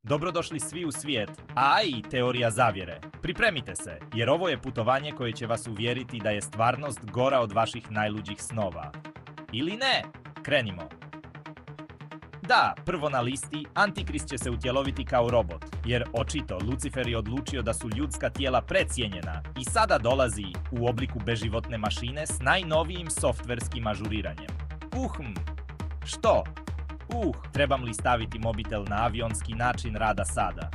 Dobrodošli svi u svijet AI i teorija zavjere. Pripremite se, jer ovo je putovanje koje će vas uvjeriti da je stvarnost gora od vaših najluđih snova. Ili ne? Krenimo. Da, prvo na listi, Antikrist će se utjeloviti kao robot, jer očito Lucifer je odlučio da su ljudska tijela precijenjena i sada dolazi u obliku beživotne mašine s najnovijim softverskim ažuriranjem. Što? Trebam li staviti mobitel na avionski način rada sada?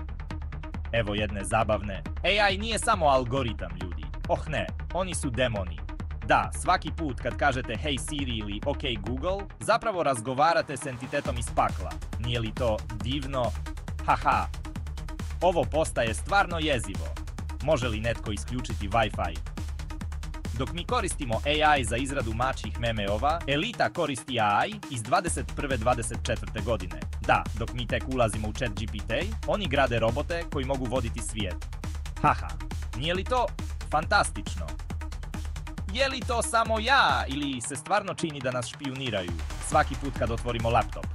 Evo jedne zabavne. AI nije samo algoritam, ljudi. Ne, oni su demoni. Da, svaki put kad kažete Hey Siri ili OK Google, zapravo razgovarate s entitetom iz pakla. Nije li to divno? Haha. Ovo postaje stvarno jezivo. Može li netko isključiti Wi-Fi? Dok mi koristimo AI za izradu mačjih memeova, elita koristi AI iz 21. 24. godine. Da, dok mi tek ulazimo u ChatGPT, oni grade robote koji mogu voditi svijet. Haha, nije li to fantastično? Je li to samo ja ili se stvarno čini da nas špijuniraju svaki put kad otvorimo laptop?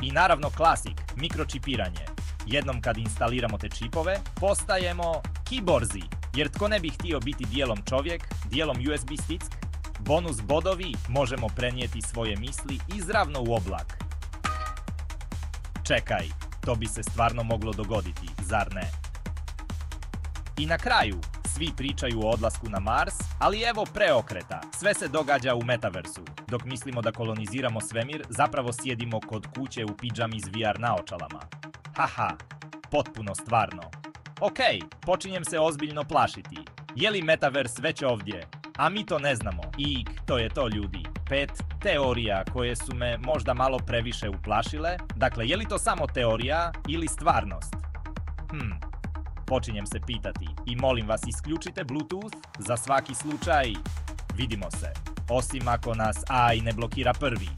I naravno klasik, mikročipiranje. Jednom kad instaliramo te čipove, postajemo kiborzi. Jer tko ne bi htio biti dijelom čovjek, dijelom USB stick, bonus bodovi, možemo prenijeti svoje misli izravno u oblak. Čekaj, to bi se stvarno moglo dogoditi, zar ne? I na kraju, svi pričaju o odlasku na Mars, ali evo preokreta. Sve se događa u metaversu. Dok mislimo da koloniziramo svemir, zapravo sjedimo kod kuće u pidžami s VR naočalama. Haha, potpuno stvarno. Ok, počinjem se ozbiljno plašiti. Je li metavers već ovdje? A mi to ne znamo. I to je to, ljudi. 5 teorija koje su me možda malo previše uplašile. Dakle, je li to samo teorija ili stvarnost? Počinjem se pitati. I molim vas, isključite Bluetooth za svaki slučaj. Vidimo se. Osim ako nas AI ne blokira prvi.